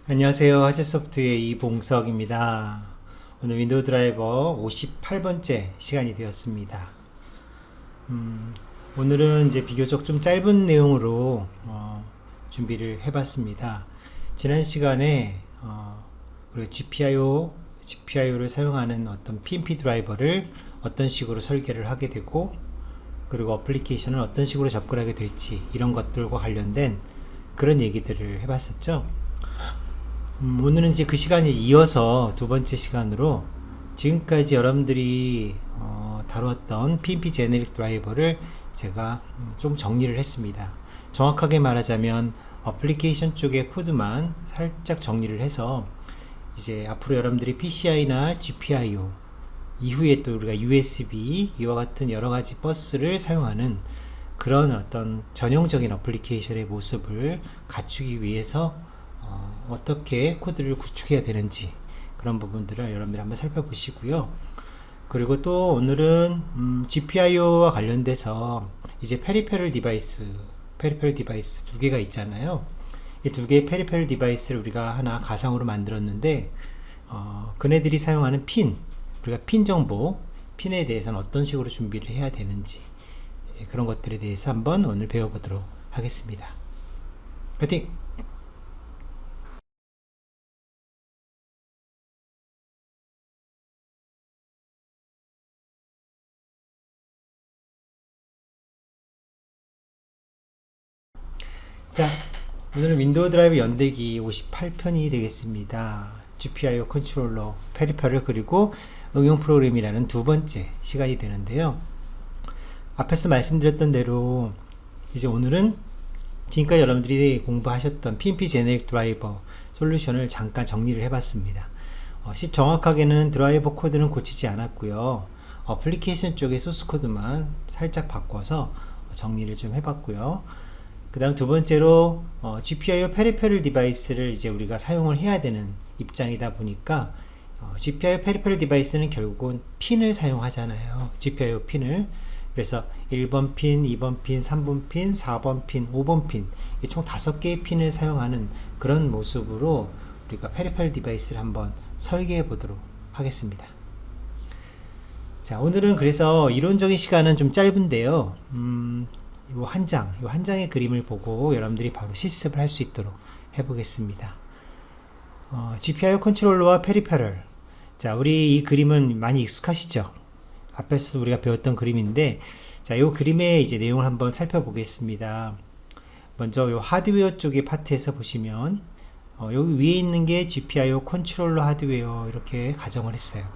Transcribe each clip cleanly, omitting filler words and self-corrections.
안녕하세요. 하즈소프트의 이봉석입니다. 오늘 윈도우 드라이버 58번째 시간이 되었습니다. 오늘은 이제 비교적 좀 짧은 내용으로 준비를 해봤습니다. 지난 시간에 우리가 GPIO를 사용하는 어떤 PNP 드라이버를 어떤 식으로 설계를 하게 되고, 그리고 어플리케이션을 어떤 식으로 접근하게 될지, 이런 것들과 관련된 그런 얘기들을 해봤었죠. 오늘은 이제 그 시간에 이어서 두 번째 시간으로 지금까지 여러분들이 다루었던 PNP 제네릭 드라이버를 제가 좀 정리를 했습니다. 정확하게 말하자면 어플리케이션 쪽의 코드만 살짝 정리를 해서 이제 앞으로 여러분들이 PCI나 GPIO 이후에 또 우리가 USB 이와 같은 여러가지 버스를 사용하는 그런 어떤 전형적인 어플리케이션의 모습을 갖추기 위해서 어떻게 코드를 구축해야 되는지, 그런 부분들을 여러분들이 한번 살펴보시고요. 그리고 또 오늘은 GPIO와 관련돼서 이제 페리페럴 디바이스 두 개가 있잖아요. 이 두 개의 페리페럴 디바이스를 우리가 하나 가상으로 만들었는데, 그네들이 사용하는 우리가 핀 정보, 핀에 대해서는 어떤 식으로 준비를 해야 되는지, 이제 그런 것들에 대해서 한번 오늘 배워보도록 하겠습니다. 파이팅! 자, 오늘은 윈도우 드라이브 연대기 58편이 되겠습니다. GPIO 컨트롤러, 페리페럴, 그리고 응용 프로그램이라는 두 번째 시간이 되는데요. 앞에서 말씀드렸던 대로 이제 오늘은 지금까지 여러분들이 공부하셨던 PNP 제네릭 드라이버 솔루션을 잠깐 정리를 해봤습니다. 정확하게는 드라이버 코드는 고치지 않았고요. 어플리케이션 쪽의 소스 코드만 살짝 바꿔서 정리를 좀 해봤고요. 그 다음 두 번째로 GPIO 페리페럴 디바이스를 이제 우리가 사용을 해야 되는 입장이다 보니까 GPIO 페리페럴 디바이스는 결국은 핀을 사용하잖아요. GPIO 핀을. 그래서 1번 핀, 2번 핀, 3번 핀, 4번 핀, 5번 핀, 총 5개의 핀을 사용하는 그런 모습으로 우리가 페리페럴 디바이스를 한번 설계해 보도록 하겠습니다. 자, 오늘은 그래서 이론적인 시간은 좀 짧은데요. 이 한 장의 그림을 보고 여러분들이 바로 실습을 할 수 있도록 해보겠습니다. GPIO 컨트롤러와 페리페럴. 자, 우리 이 그림은 많이 익숙하시죠? 앞에서 우리가 배웠던 그림인데, 자, 이 그림의 이제 내용을 한번 살펴보겠습니다. 먼저 이 하드웨어 쪽의 파트에서 보시면, 여기 위에 있는 게 GPIO 컨트롤러 하드웨어, 이렇게 가정을 했어요.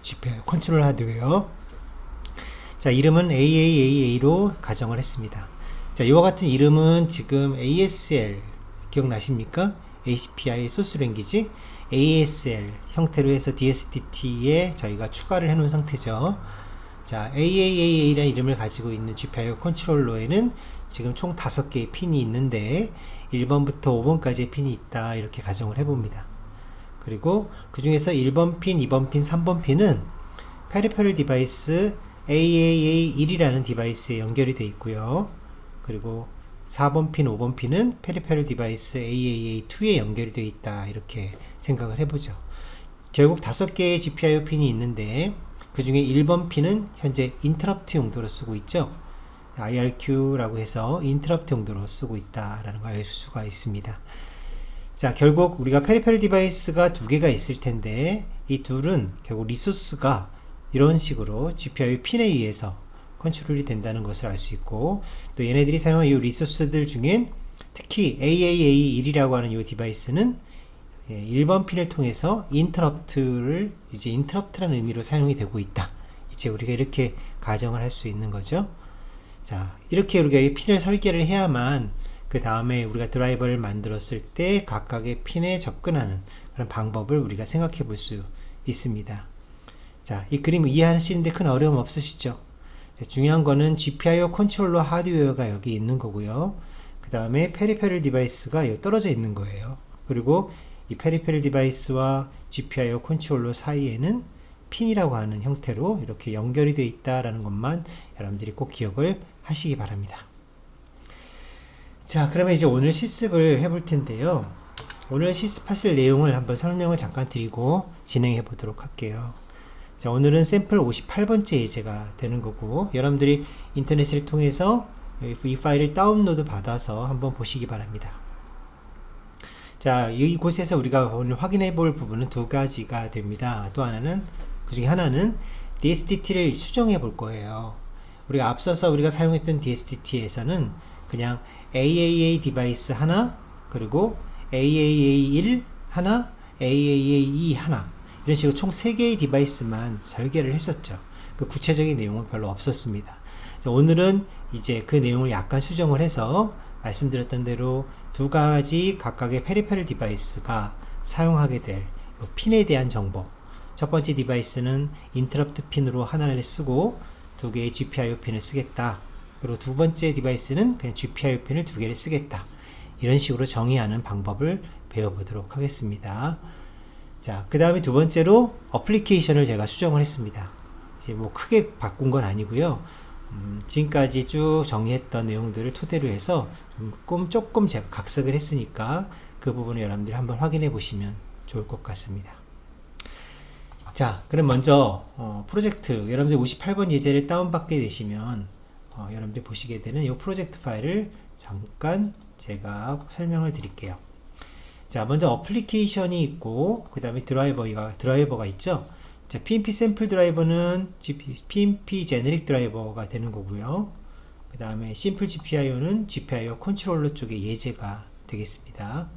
GPIO 컨트롤러 하드웨어. 자, 이름은 AAAA로 가정을 했습니다. 자, 이와 같은 이름은 지금 ASL 기억나십니까? ACPI 소스 랭귀지 ASL 형태로 해서 DSDT에 저희가 추가를 해 놓은 상태죠. 자, AAAA라는 이름을 가지고 있는 GPIO 컨트롤러에는 지금 총 5개의 핀이 있는데 1번부터 5번까지의 핀이 있다, 이렇게 가정을 해봅니다. 그리고 그 중에서 1번 핀, 2번 핀, 3번 핀은 페리페럴 디바이스 AAA1이라는 디바이스에 연결이 되어 있고요. 그리고 4번 핀, 5번 핀은 페리페럴 디바이스 AAA2에 연결이 되어 있다, 이렇게 생각을 해보죠. 결국 5개의 GPIO 핀이 있는데 그 중에 1번 핀은 현재 인터럽트 용도로 쓰고 있죠. IRQ라고 해서 인터럽트 용도로 쓰고 있다라는 걸 알 수가 있습니다. 자, 결국 우리가 페리페럴 디바이스가 두 개가 있을 텐데 이 둘은 결국 리소스가 이런 식으로 GPIO 핀에 의해서 컨트롤이 된다는 것을 알 수 있고, 또 얘네들이 사용한 이 리소스들 중엔 특히 AAA1이라고 하는 이 디바이스는 1번 핀을 통해서 인터럽트라는 의미로 사용이 되고 있다. 이제 우리가 이렇게 가정을 할 수 있는 거죠. 자, 이렇게 우리가 이 핀을 설계를 해야만 그 다음에 우리가 드라이버를 만들었을 때 각각의 핀에 접근하는 그런 방법을 우리가 생각해 볼 수 있습니다. 자, 이 그림 이해하시는데 큰 어려움 없으시죠? 중요한 거는 GPIO 컨트롤러 하드웨어가 여기 있는 거고요. 그 다음에 페리페럴 디바이스가 여기 떨어져 있는 거예요. 그리고 이 페리페럴 디바이스와 GPIO 컨트롤러 사이에는 핀이라고 하는 형태로 이렇게 연결이 되어 있다라는 것만 여러분들이 꼭 기억을 하시기 바랍니다. 자, 그러면 이제 오늘 실습을 해볼 텐데요. 오늘 실습하실 내용을 한번 설명을 잠깐 드리고 진행해 보도록 할게요. 자, 오늘은 샘플 58번째 예제가 되는 거고, 여러분들이 인터넷을 통해서 이 파일을 다운로드 받아서 한번 보시기 바랍니다. 자, 이곳에서 우리가 오늘 확인해 볼 부분은 두 가지가 됩니다. 또 하나는, 그 중에 하나는 DSDT를 수정해 볼 거예요. 우리가 앞서서 우리가 사용했던 DSDT에서는 그냥 AAA 디바이스 하나, 그리고 AAA1 하나, AAA2 하나, 이런 식으로 총 3개의 디바이스만 설계를 했었죠. 그 구체적인 내용은 별로 없었습니다. 오늘은 이제 그 내용을 약간 수정을 해서 말씀드렸던 대로 두 가지 각각의 페리페럴 디바이스가 사용하게 될 핀에 대한 정보, 첫 번째 디바이스는 인터럽트 핀으로 하나를 쓰고 두 개의 GPIO 핀을 쓰겠다, 그리고 두 번째 디바이스는 그냥 GPIO 핀을 두 개를 쓰겠다, 이런 식으로 정의하는 방법을 배워보도록 하겠습니다. 자, 그 다음에 두 번째로 어플리케이션을 제가 수정을 했습니다. 이제 뭐 크게 바꾼 건 아니고요. 지금까지 쭉 정리했던 내용들을 토대로 해서 조금 제가 각색을 했으니까 그 부분을 여러분들이 한번 확인해 보시면 좋을 것 같습니다. 자, 그럼 먼저 프로젝트, 여러분들 58번 예제를 다운받게 되시면 여러분들 보시게 되는 이 프로젝트 파일을 잠깐 제가 설명을 드릴게요. 자, 먼저 어플리케이션이 있고 그 다음에 드라이버가 있죠. 자, PNP 샘플 드라이버는 PNP 제네릭 드라이버가 되는 거고요. 그 다음에 심플 GPIO는 GPIO 컨트롤러 쪽의 예제가 되겠습니다.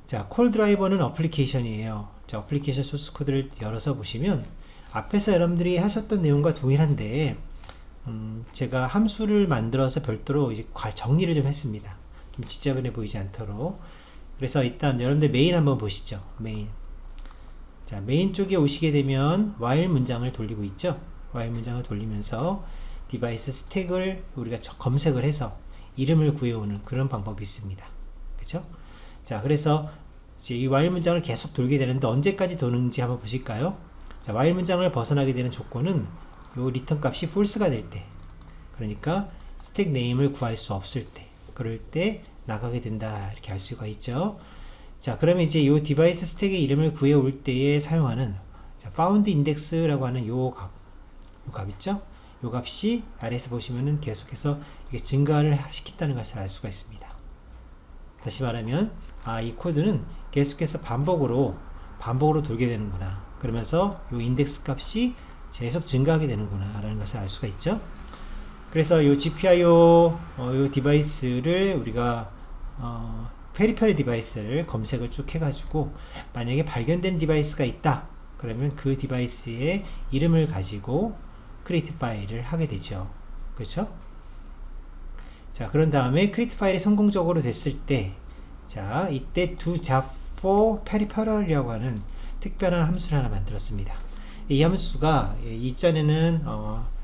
자, 콜 드라이버는 어플리케이션이에요. 자, 어플리케이션 소스 코드를 열어서 보시면 앞에서 여러분들이 하셨던 내용과 동일한데 제가 함수를 만들어서 별도로 이제 정리를 좀 했습니다. 좀 지저분해 보이지 않도록. 그래서 일단 여러분들 메인 한번 보시죠. 메인. 자, 메인 쪽에 오시게 되면 while 문장을 돌리고 있죠. while 문장을 돌리면서 디바이스 스택을 우리가 검색을 해서 이름을 구해오는 그런 방법이 있습니다. 그쵸? 자, 그래서 이제 이 while 문장을 계속 돌게 되는데 언제까지 도는지 한번 보실까요? 자, while 문장을 벗어나게 되는 조건은 요 리턴 값이 false가 될 때, 그러니까 스택 네임을 구할 수 없을 때, 그럴 때 나가게 된다, 이렇게 알 수가 있죠. 자, 그러면 이제 이 디바이스 스택의 이름을 구해올 때에 사용하는 found index라고 하는 요 값 있죠? 요 값이 아래에서 보시면은 계속해서 이게 증가를 시킨다는 것을 알 수가 있습니다. 다시 말하면 이 코드는 계속해서 반복으로 돌게 되는구나, 그러면서 요 인덱스 값이 계속 증가하게 되는구나 라는 것을 알 수가 있죠. 그래서 요 GPIO 요 디바이스를 우리가 페리페럴 디바이스를 검색을 쭉 해가지고 만약에 발견된 디바이스가 있다 그러면 그 디바이스의 이름을 가지고 크리에이트 파일을 하게 되죠. 그렇죠? 자, 그런 다음에 크리에이트 파일이 성공적으로 됐을 때, 자, 이때 doJob for peripheral이라고 하는 특별한 함수를 하나 만들었습니다. 이 함수가 이전에는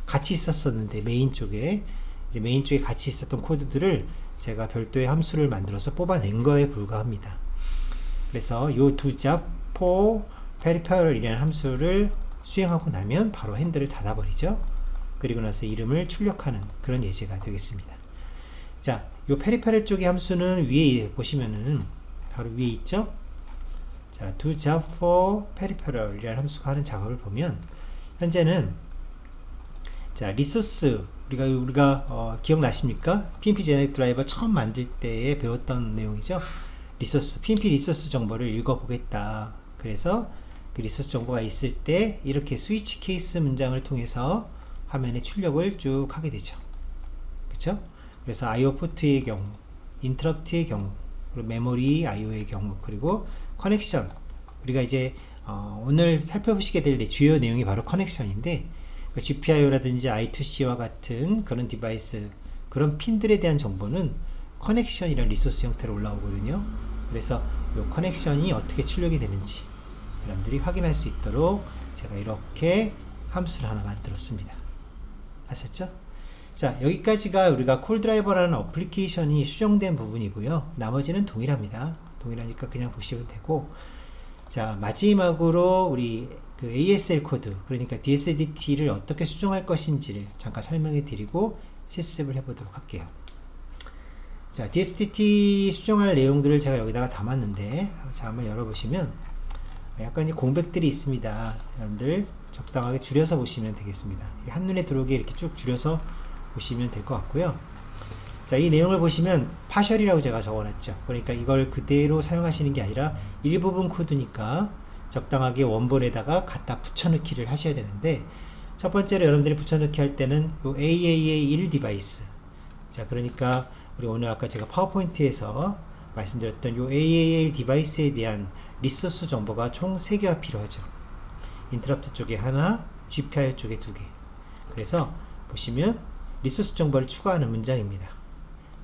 같이 있었었는데 메인 쪽에 같이 있었던 코드들을 제가 별도의 함수를 만들어서 뽑아낸 거에 불과합니다. 그래서 요 doJob for peripheral 이라는 함수를 수행하고 나면 바로 핸들을 닫아버리죠. 그리고 나서 이름을 출력하는 그런 예제가 되겠습니다. 자, 요 페리페럴 쪽의 함수는 위에 보시면은 바로 위에 있죠. 자, doJob for peripheral 이라는 함수가 하는 작업을 보면 현재는 자, 리소스 우리가 기억나십니까? PNP 제네릭 드라이버 처음 만들 때에 배웠던 내용이죠. 리소스, PNP 리소스 정보를 읽어보겠다. 그래서 그 리소스 정보가 있을 때 이렇게 스위치 케이스 문장을 통해서 화면에 출력을 쭉 하게 되죠. 그렇죠? 그래서 IO 포트의 경우, 인터럽트의 경우, 그리고 메모리 IO의 경우, 그리고 커넥션, 우리가 이제 오늘 살펴보시게 될 주요 내용이 바로 커넥션인데, GPIO라든지 I2C와 같은 그런 디바이스, 그런 핀들에 대한 정보는 커넥션이라는 리소스 형태로 올라오거든요. 그래서 이 커넥션이 어떻게 출력이 되는지 여러분들이 확인할 수 있도록 제가 이렇게 함수를 하나 만들었습니다. 아셨죠? 자, 여기까지가 우리가 콜드라이버라는 어플리케이션이 수정된 부분이고요. 나머지는 동일합니다. 동일하니까 그냥 보시면 되고, 자, 마지막으로 우리 그 ASL 코드, 그러니까 DSDT를 어떻게 수정할 것인지를 잠깐 설명해 드리고 실습을 해보도록 할게요. 자, DSTT 수정할 내용들을 제가 여기다가 담았는데, 자, 한번 열어보시면 약간 이제 공백들이 있습니다. 여러분들 적당하게 줄여서 보시면 되겠습니다. 한눈에 들어오게 이렇게 쭉 줄여서 보시면 될 것 같고요. 자, 이 내용을 보시면 파셜이라고 제가 적어놨죠. 그러니까 이걸 그대로 사용하시는 게 아니라 일부분 코드니까 적당하게 원본에다가 갖다 붙여넣기를 하셔야 되는데, 첫 번째로 여러분들이 붙여넣기 할 때는 요 AAA1 디바이스, 자, 그러니까 우리 오늘 아까 제가 파워포인트에서 말씀드렸던 요 AAA1 디바이스에 대한 리소스 정보가 총 3개가 필요하죠. 인터럽트 쪽에 하나, GPIO 쪽에 2개. 그래서 보시면 리소스 정보를 추가하는 문장입니다.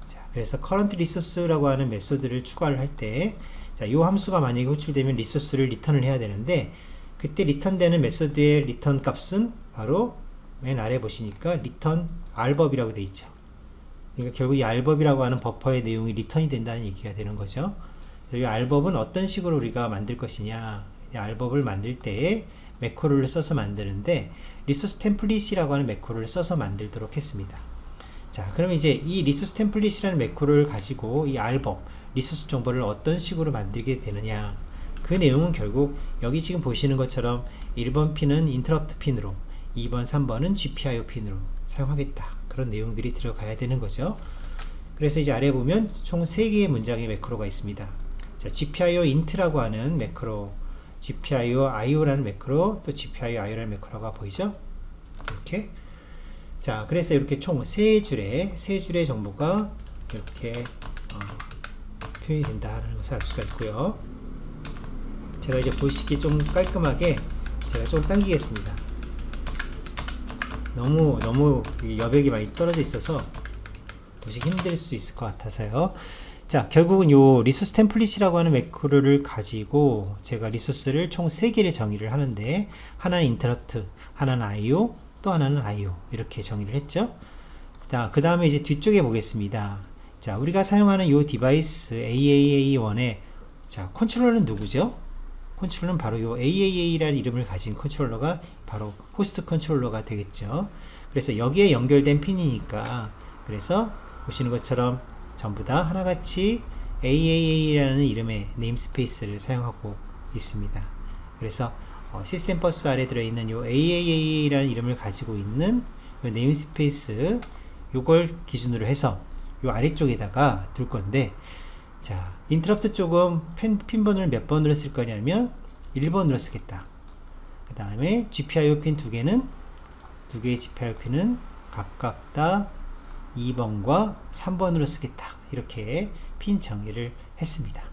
자, 그래서 current resource라고 하는 메소드를 추가를 할 때, 자, 이 함수가 만약에 호출되면 리소스를 리턴을 해야 되는데, 그때 리턴되는 메소드의 리턴 값은 바로 맨 아래 보시니까 리턴 r법이라고 되어 있죠. 그러니까 결국 이 r법이라고 하는 버퍼의 내용이 리턴이 된다는 얘기가 되는 거죠. 이 r법은 어떤 식으로 우리가 만들 것이냐, 이 r법을 만들 때에 매크로를 써서 만드는데 리소스 템플릿이라고 하는 매크로를 써서 만들도록 했습니다. 자, 그럼 이제 이 리소스 템플릿이라는 매크로를 가지고 이 r법, 리소스 정보를 어떤 식으로 만들게 되느냐, 그 내용은 결국 여기 지금 보시는 것처럼 1번 핀은 인터럽트 핀으로, 2번, 3번은 GPIO 핀으로 사용하겠다, 그런 내용들이 들어가야 되는 거죠. 그래서 이제 아래 보면 총 3개의 문장의 매크로가 있습니다. 자, GPIO int라고 하는 매크로, GPIO IO라는 매크로, 또 GPIO IO라는 매크로가 보이죠? 이렇게. 자, 그래서 이렇게 총 3줄의 정보가 이렇게 표현이 된다는 것을 알 수가 있고요. 제가 이제 보시기 좀 깔끔하게 제가 좀 당기겠습니다. 너무 여백이 많이 떨어져 있어서 보시기 힘들 수 있을 것 같아서요. 자, 결국은 요 리소스 템플릿이라고 하는 매크로를 가지고 제가 리소스를 총 3개를 정의를 하는데, 하나는 인터럽트, 하나는 IO, 또 하나는 IO, 이렇게 정의를 했죠. 자, 그 다음에 이제 뒤쪽에 보겠습니다. 자, 우리가 사용하는 요 디바이스 AAA1의 자, 컨트롤러는 누구죠? 컨트롤러는 바로 요 AAA라는 이름을 가진 컨트롤러가 바로 호스트 컨트롤러가 되겠죠. 그래서 여기에 연결된 핀이니까, 그래서 보시는 것처럼 전부 다 하나같이 AAA라는 이름의 네임스페이스를 사용하고 있습니다. 그래서 시스템 버스 아래 들어있는 요 AAA라는 이름을 가지고 있는 요 네임스페이스, 요걸 기준으로 해서 요 아래쪽에다가 둘 건데, 자, 인터럽트 쪽은 핀번호를 몇 번으로 쓸 거냐면 1번으로 쓰겠다. 그 다음에 GPIO 핀 2개는, 2개의 GPIO 핀은 각각 다 2번과 3번으로 쓰겠다. 이렇게 핀 정의를 했습니다.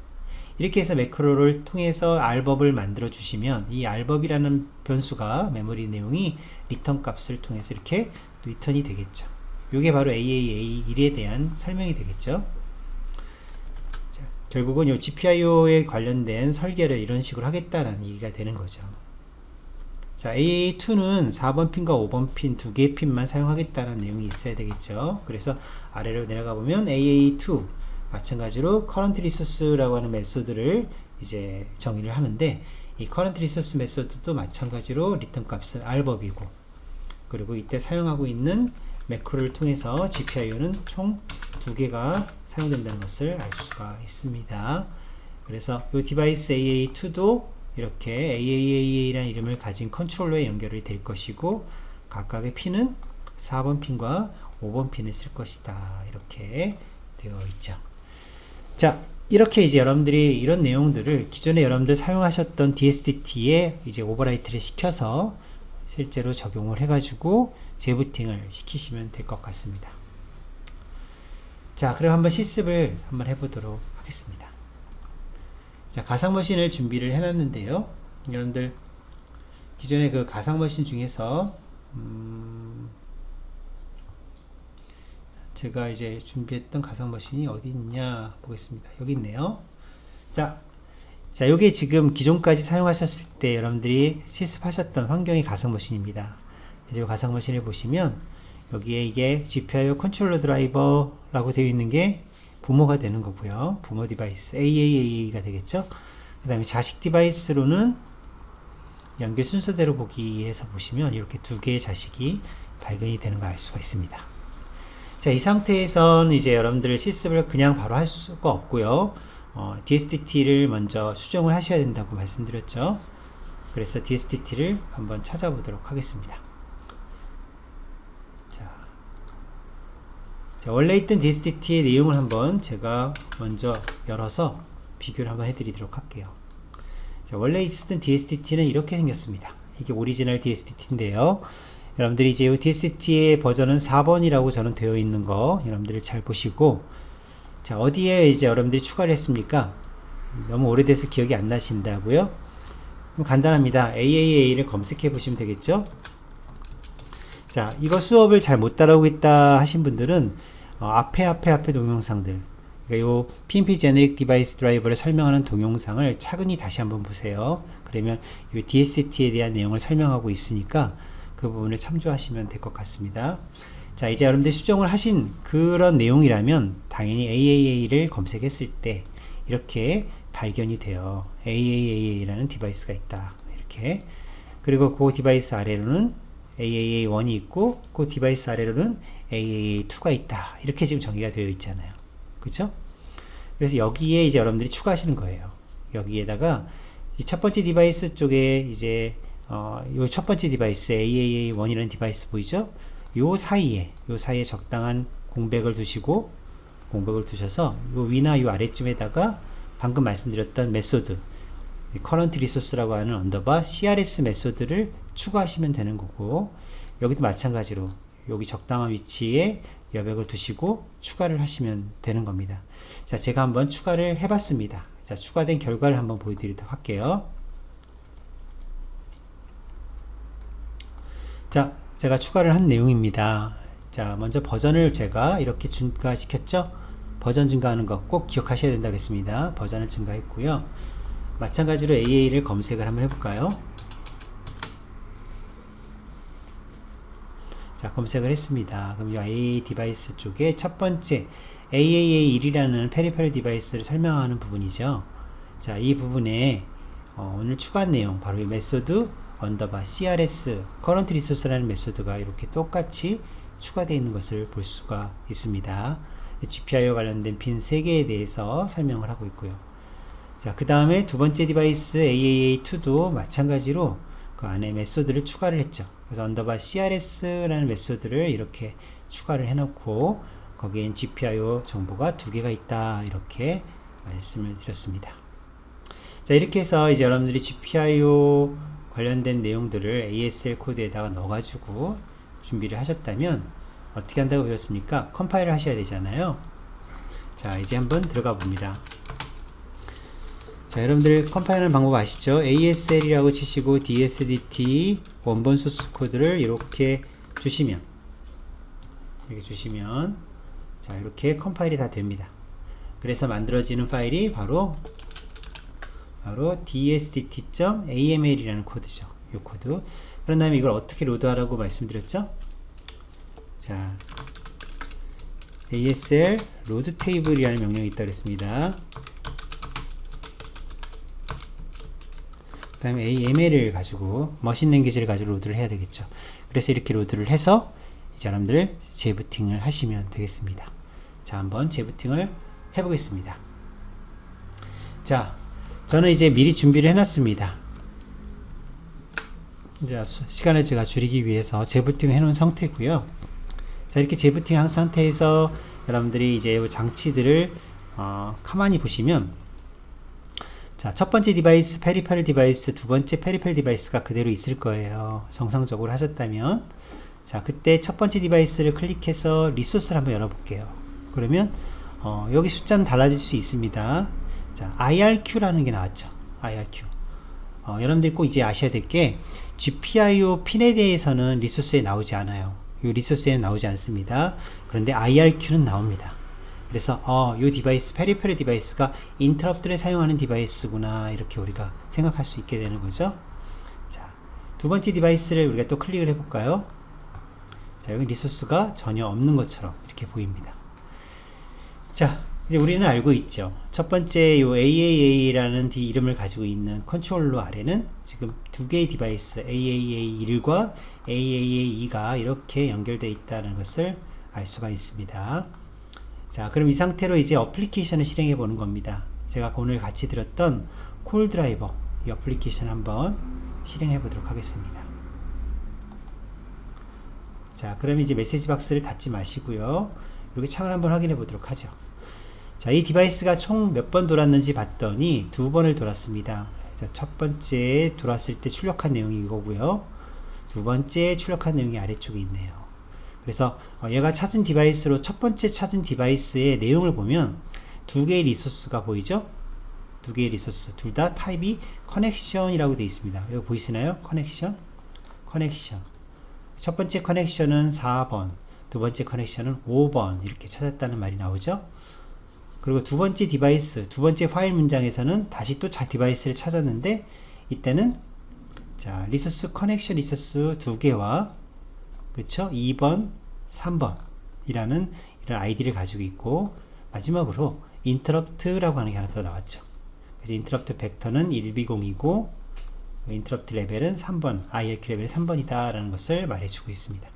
이렇게 해서 매크로를 통해서 r법을 만들어 주시면 이 r법이라는 변수가 메모리 내용이 리턴 값을 통해서 이렇게 리턴이 되겠죠. 이게 바로 AAA1에 대한 설명이 되겠죠. 자, 결국은 이 GPIO에 관련된 설계를 이런 식으로 하겠다라는 얘기가 되는 거죠. 자, AA2는 4번 핀과 5번 핀 2개의 핀만 사용하겠다는 내용이 있어야 되겠죠. 그래서 아래로 내려가 보면 AA2 마찬가지로 current resource라고 하는 메소드를 이제 정의를 하는데, 이 current resource 메소드도 마찬가지로 리턴 값은 r법이고, 그리고 이때 사용하고 있는 매크로를 통해서 GPIO는 총 2개가 사용된다는 것을 알 수가 있습니다. 그래서 이 디바이스 AA2도 이렇게 AAA라는 이름을 가진 컨트롤러에 연결이 될 것이고, 각각의 핀은 4번 핀과 5번 핀을 쓸 것이다. 이렇게 되어 있죠. 자, 이렇게 이제 여러분들이 이런 내용들을 기존에 여러분들 사용하셨던 DSTT에 이제 오버라이트를 시켜서 실제로 적용을 해가지고 재부팅을 시키시면 될 것 같습니다. 자, 그럼 한번 실습을 한번 해보도록 하겠습니다. 자, 가상머신을 준비를 해놨는데요. 여러분들 기존에 그 가상머신 중에서 제가 이제 준비했던 가상머신이 어디 있냐 보겠습니다. 여기 있네요. 자, 요게 지금 기존까지 사용하셨을 때 여러분들이 실습하셨던 환경의 가상머신입니다. 이제 가상머신을 보시면 여기에 이게 GPIO 컨트롤러 드라이버라고 되어 있는 게 부모가 되는 거고요. 부모 디바이스 AAA가 되겠죠. 그 다음에 자식 디바이스로는 연결 순서대로 보기에서 보시면 이렇게 2개의 자식이 발견이 되는 걸 알 수가 있습니다. 자, 이 상태에선 이제 여러분들 실습을 그냥 바로 할 수가 없고요. DSDT를 먼저 수정을 하셔야 된다고 말씀드렸죠. 그래서 DSDT를 한번 찾아보도록 하겠습니다. 자, 원래 있던 DSDT의 내용을 한번 제가 먼저 열어서 비교를 한번 해드리도록 할게요. 자, 원래 있었던 DSDT는 이렇게 생겼습니다. 이게 오리지널 DSDT인데요. 여러분들이 이제 이 DSDT의 버전은 4번이라고 저는 되어 있는 거 여러분들이 잘 보시고, 자, 어디에 이제 여러분들이 추가를 했습니까? 너무 오래돼서 기억이 안 나신다고요? 그럼 간단합니다. AAA를 검색해 보시면 되겠죠? 자, 이거 수업을 잘 못 따라오겠다 하신 분들은 앞에 동영상들, 그러니까 요 PNP 제네릭 디바이스 드라이버를 설명하는 동영상을 차근히 다시 한번 보세요. 그러면 이 DSDT에 대한 내용을 설명하고 있으니까 그 부분을 참조하시면 될 것 같습니다. 자, 이제 여러분들 수정을 하신 그런 내용이라면 당연히 AAA를 검색했을 때 이렇게 발견이 돼요. AAA라는 디바이스가 있다. 이렇게. 그리고 그 디바이스 아래로는 AAA1이 있고 그 디바이스 아래로는 AAA2가 있다. 이렇게 지금 정의가 되어 있잖아요. 그쵸? 그래서 여기에 이제 여러분들이 추가하시는 거예요. 여기에다가 이 첫 번째 디바이스 쪽에 이제 요 첫 번째 디바이스 AAA1이라는 디바이스 보이죠? 요 사이에 적당한 공백을 두시고, 공백을 두셔서 요 위나 요 아래쯤에다가 방금 말씀드렸던 메소드, current resource라고 하는 언더바 CRS 메소드를 추가하시면 되는 거고, 여기도 마찬가지로 여기 적당한 위치에 여백을 두시고 추가를 하시면 되는 겁니다. 자, 제가 한번 추가를 해봤습니다. 자, 추가된 결과를 한번 보여드리도록 할게요. 자, 제가 추가를 한 내용입니다. 자, 먼저 버전을 제가 이렇게 증가시켰죠? 버전 증가하는 거 꼭 기억하셔야 된다고 했습니다. 버전을 증가했고요. 마찬가지로 AA를 검색을 한번 해볼까요? 자, 검색을 했습니다. 그럼 이 AAA 디바이스 쪽에 첫 번째 AAA1이라는 페리페럴 디바이스를 설명하는 부분이죠. 자, 이 부분에 오늘 추가한 내용, 바로 이 메소드 언더바 CRS current resource라는 메소드가 이렇게 똑같이 추가되어 있는 것을 볼 수가 있습니다. GPIO 관련된 핀 3개에 대해서 설명을 하고 있고요. 자, 그 다음에 두 번째 디바이스 AAA2도 마찬가지로 그 안에 메소드를 추가를 했죠. 그래서 언더바 CRS라는 메소드를 이렇게 추가를 해놓고 거기엔 GPIO 정보가 2개가 있다, 이렇게 말씀을 드렸습니다. 자, 이렇게 해서 이제 여러분들이 GPIO 관련된 내용들을 ASL 코드에다가 넣어가지고 준비를 하셨다면 어떻게 한다고 배웠습니까? 컴파일을 하셔야 되잖아요. 자, 이제 한번 들어가 봅니다. 자, 여러분들 컴파일하는 방법 아시죠? ASL이라고 치시고 DSDT 원본 소스 코드를 이렇게 주시면, 자, 이렇게 컴파일이 다 됩니다. 그래서 만들어지는 파일이 바로 dsdt.aml이라는 코드죠. 이 코드. 그런 다음에 이걸 어떻게 로드하라고 말씀드렸죠? 자, ASL 로드 테이블이라는 명령이 있다고 그랬습니다. 그 다음에 AML을 가지고, 머신 랭귀지를 가지고 로드를 해야 되겠죠. 그래서 이렇게 로드를 해서 이제 여러분들 재부팅을 하시면 되겠습니다. 자, 한번 재부팅을 해보겠습니다. 자, 저는 이제 미리 준비를 해놨습니다. 이제 시간을 제가 줄이기 위해서 재부팅을 해놓은 상태고요. 자, 이렇게 재부팅한 상태에서 여러분들이 이제 장치들을 가만히 보시면, 자, 첫 번째 디바이스 페리페럴 디바이스, 두 번째 페리페럴 디바이스가 그대로 있을 거예요. 정상적으로 하셨다면. 자, 그때 첫 번째 디바이스를 클릭해서 리소스를 한번 열어볼게요. 그러면 여기 숫자는 달라질 수 있습니다. 자, IRQ라는 게 나왔죠. IRQ. 여러분들이 꼭 이제 아셔야 될 게, GPIO 핀에 대해서는 리소스에 나오지 않아요. 이 리소스에는 나오지 않습니다. 그런데 IRQ는 나옵니다. 그래서 이 디바이스, 페리페럴 디바이스가 인터럽트를 사용하는 디바이스구나, 이렇게 우리가 생각할 수 있게 되는 거죠. 자, 두 번째 디바이스를 우리가 또 클릭을 해볼까요? 자, 여기 리소스가 전혀 없는 것처럼 이렇게 보입니다. 자, 이제 우리는 알고 있죠. 첫 번째 요 AAA라는 이름을 가지고 있는 컨트롤러 아래는 지금 두 개의 디바이스 AAA1과 AAA2가 이렇게 연결되어 있다는 것을 알 수가 있습니다. 자, 그럼 이 상태로 이제 어플리케이션을 실행해 보는 겁니다. 제가 오늘 같이 들었던 콜 드라이버 이 어플리케이션 한번 실행해 보도록 하겠습니다. 자, 그럼 이제 메시지 박스를 닫지 마시고요. 이렇게 창을 한번 확인해 보도록 하죠. 자, 이 디바이스가 총 몇 번 돌았는지 봤더니 2번을 돌았습니다. 자, 첫 번째 돌았을 때 출력한 내용이 이거고요. 두 번째 출력한 내용이 아래쪽에 있네요. 그래서 얘가 찾은 디바이스로 첫 번째 찾은 디바이스의 내용을 보면 두 개의 리소스가 보이죠? 두 개의 리소스 둘 다 타입이 커넥션이라고 되어 있습니다. 여기 보이시나요? 커넥션. 첫 번째 커넥션은 4번, 두 번째 커넥션은 5번 이렇게 찾았다는 말이 나오죠. 그리고 두 번째 디바이스, 두 번째 파일 문장에서는 다시 또 디바이스를 찾았는데 이때는 자, 리소스 커넥션 리소스 두 개와 그렇죠? 2번, 3번 이라는 이런 아이디를 가지고 있고 마지막으로 interrupt라고 하는 게 하나 더 나왔죠. 그래서 interrupt 벡터는 120이고 interrupt 레벨은 3번, IRQ 레벨이 3번이다 라는 것을 말해주고 있습니다.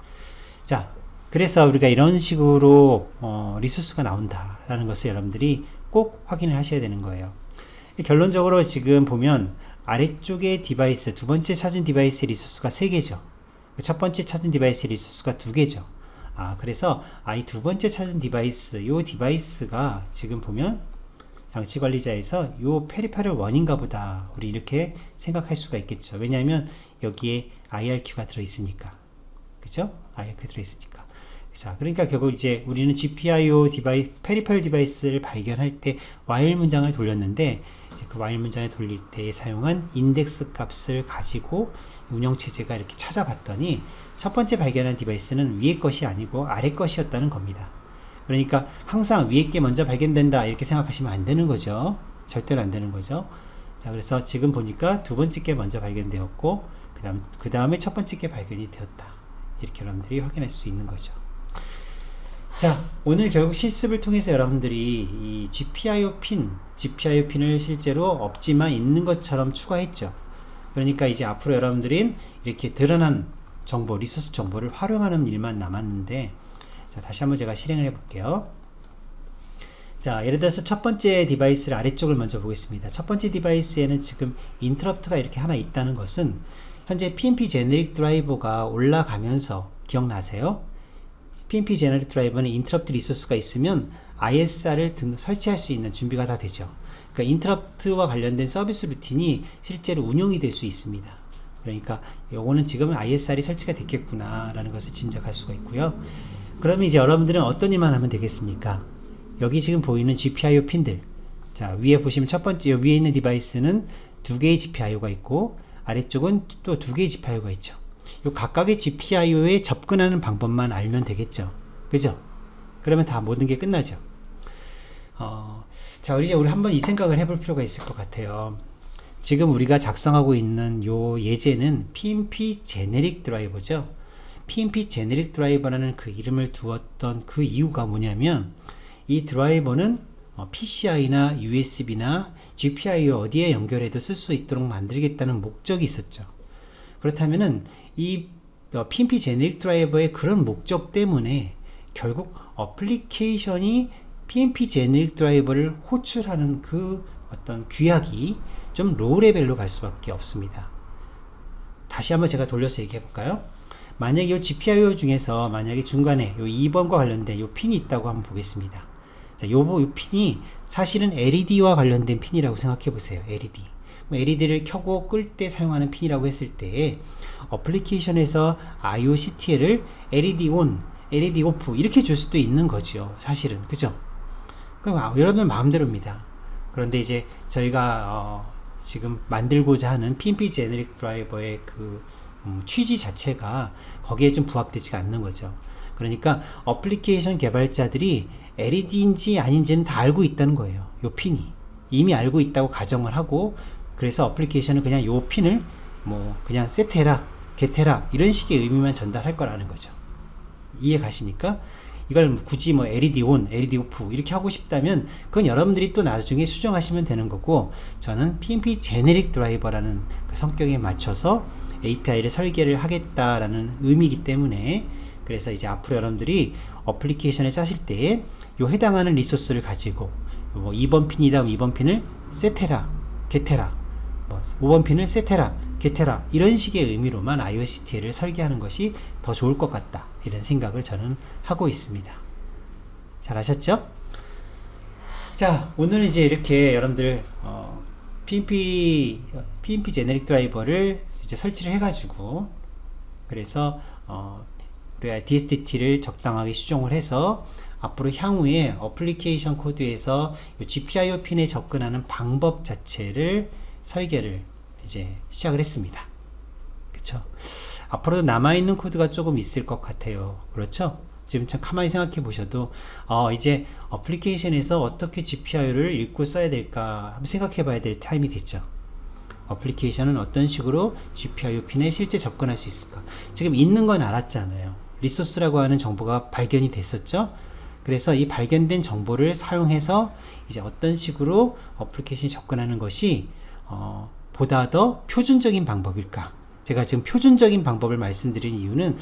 자, 그래서 우리가 이런 식으로 리소스가 나온다 라는 것을 여러분들이 꼭 확인을 하셔야 되는 거예요. 결론적으로 지금 보면 아래쪽에 디바이스, 두 번째 찾은 디바이스의 리소스가 3개죠. 첫 번째 찾은 디바이스의 리소스가 2개죠. 그래서 이 두 번째 찾은 디바이스, 요 디바이스가 지금 보면 장치 관리자에서 요 페리페럴 1인가 보다. 우리 이렇게 생각할 수가 있겠죠. 왜냐하면 여기에 IRQ가 들어있으니까. 그죠? IRQ 들어있으니까. 자, 그러니까 결국 이제 우리는 GPIO 디바이스, 페리페럴 디바이스를 발견할 때 while 문장을 돌렸는데 이제 그 while 문장을 돌릴 때 사용한 인덱스 값을 가지고 운영체제가 이렇게 찾아봤더니 첫 번째 발견한 디바이스는 위에 것이 아니고 아래 것이었다는 겁니다. 그러니까 항상 위에 게 먼저 발견된다 이렇게 생각하시면 안 되는 거죠. 절대로 안 되는 거죠. 자, 그래서 지금 보니까 두 번째 게 먼저 발견되었고 그 다음에 첫 번째 게 발견이 되었다. 이렇게 여러분들이 확인할 수 있는 거죠. 자, 오늘 결국 실습을 통해서 여러분들이 이 GPIO 핀을 실제로 없지만 있는 것처럼 추가했죠. 그러니까 이제 앞으로 여러분들은 이렇게 드러난 정보, 리소스 정보를 활용하는 일만 남았는데, 자, 다시 한번 제가 실행을 해 볼게요. 자, 예를 들어서 첫 번째 디바이스를 아래쪽을 먼저 보겠습니다. 첫 번째 디바이스에는 지금 인터럽트가 이렇게 하나 있다는 것은 현재 PNP 제네릭 드라이버가 올라가면서 기억나세요? PNP 제너릭 드라이버는 인터럽트 리소스가 있으면 ISR을 설치할 수 있는 준비가 다 되죠. 그러니까 인터럽트와 관련된 서비스 루틴이 실제로 운용이 될 수 있습니다. 그러니까 요거는 지금은 ISR이 설치가 됐겠구나 라는 것을 짐작할 수가 있고요. 그러면 이제 여러분들은 어떤 일만 하면 되겠습니까? 여기 지금 보이는 GPIO 핀들, 자, 위에 보시면 첫 번째 위에 있는 디바이스는 2개의 GPIO가 있고 아래쪽은 또 2개의 GPIO가 있죠. 요 각각의 GPIO에 접근하는 방법만 알면 되겠죠. 그죠? 그러면 다 모든 게 끝나죠. 자, 우리 한번 이 생각을 해볼 필요가 있을 것 같아요. 지금 우리가 작성하고 있는 요 예제는 PNP 제네릭 드라이버죠. PNP 제네릭 드라이버라는 그 이름을 두었던 그 이유가 뭐냐면 이 드라이버는 PCI나 USB나 GPIO 어디에 연결해도 쓸 수 있도록 만들겠다는 목적이 있었죠. 그렇다면은 이 PNP 제네릭 드라이버의 그런 목적 때문에 결국 어플리케이션이 PNP 제네릭 드라이버를 호출하는 그 어떤 규약이 좀 로우 레벨로 갈 수밖에 없습니다. 다시 한번 제가 돌려서 얘기해 볼까요? 만약에 이 GPIO 중에서 만약에 중간에 이 2번과 관련된 이 핀이 있다고 한번 보겠습니다. 자, 요 핀이 사실은 LED와 관련된 핀이라고 생각해 보세요. LED. LED를 켜고 끌 때 사용하는 핀이라고 했을 때 어플리케이션에서 IOCTL을 LED ON, LED OFF 이렇게 줄 수도 있는 거죠. 사실은. 그죠? 그럼 여러분 마음대로입니다. 그런데 이제 저희가 지금 만들고자 하는 PNP 제네릭 드라이버의 그 취지 자체가 거기에 좀 부합되지가 않는 거죠. 그러니까 어플리케이션 개발자들이 LED인지 아닌지는 다 알고 있다는 거예요. 요 핀이 이미 알고 있다고 가정을 하고, 그래서 어플리케이션은 그냥 요 핀을 뭐 그냥 세트해라, 겟해라 이런 식의 의미만 전달할 거라는 거죠. 이해 가십니까? 이걸 굳이 뭐 LED ON, LED OFF 이렇게 하고 싶다면 그건 여러분들이 또 나중에 수정하시면 되는 거고, 저는 PNP 제네릭 드라이버라는 그 성격에 맞춰서 API를 설계를 하겠다라는 의미이기 때문에 그래서 이제 앞으로 여러분들이 어플리케이션을 짜실 때 요 해당하는 리소스를 가지고 뭐 2번 핀이다 2번 핀을 셋해라 get해라, 뭐 5번 핀을 셋해라 get해라, 이런 식의 의미로만 IOCTL을 설계하는 것이 더 좋을 것 같다, 이런 생각을 저는 하고 있습니다. 잘 하셨죠? 자, 오늘 이제 이렇게 여러분들 PNP 제네릭 드라이버를 이제 설치를 해가지고, 그래서 우리가 DSDT를 적당하게 수정을 해서 앞으로 향후에 어플리케이션 코드에서 이 GPIO 핀에 접근하는 방법 자체를 설계를 이제 시작을 했습니다. 그쵸? 앞으로도 남아있는 코드가 조금 있을 것 같아요. 그렇죠? 지금 참 가만히 생각해 보셔도 이제 어플리케이션에서 어떻게 GPIO를 읽고 써야 될까 한번 생각해 봐야 될 타임이 됐죠. 어플리케이션은 어떤 식으로 GPIO 핀에 실제 접근할 수 있을까. 지금 있는 건 알았잖아요. 리소스라고 하는 정보가 발견이 됐었죠. 그래서 이 발견된 정보를 사용해서 이제 어떤 식으로 어플리케이션에 접근하는 것이 보다 더 표준적인 방법일까. 제가 지금 표준적인 방법을 말씀드린 이유는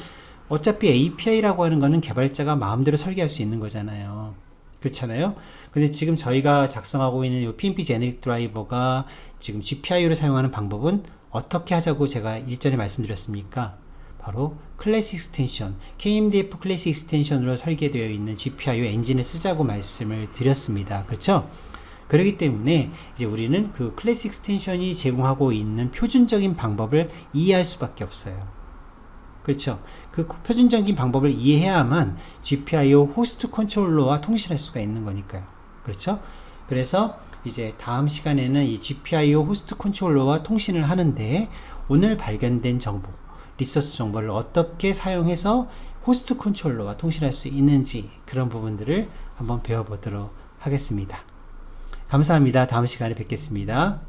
어차피 API라고 하는 거는 개발자가 마음대로 설계할 수 있는 거잖아요. 그렇잖아요. 근데 지금 저희가 작성하고 있는 이 PNP 제네릭 드라이버가 지금 GPIO를 사용하는 방법은 어떻게 하자고 제가 일전에 말씀드렸습니까? 바로 클래식 익스텐션, KMDF 클래식 익스텐션으로 설계되어 있는 GPIO 엔진을 쓰자고 말씀을 드렸습니다. 그렇죠? 그렇기 때문에 이제 우리는 그 클래식 익스텐션이 제공하고 있는 표준적인 방법을 이해할 수밖에 없어요. 그렇죠? 그 표준적인 방법을 이해해야만 GPIO 호스트 컨트롤러와 통신할 수가 있는 거니까요. 그렇죠? 그래서 이제 다음 시간에는 이 GPIO 호스트 컨트롤러와 통신을 하는데 오늘 발견된 정보, 리소스 정보를 어떻게 사용해서 호스트 컨트롤러와 통신할 수 있는지, 그런 부분들을 한번 배워보도록 하겠습니다. 감사합니다. 다음 시간에 뵙겠습니다.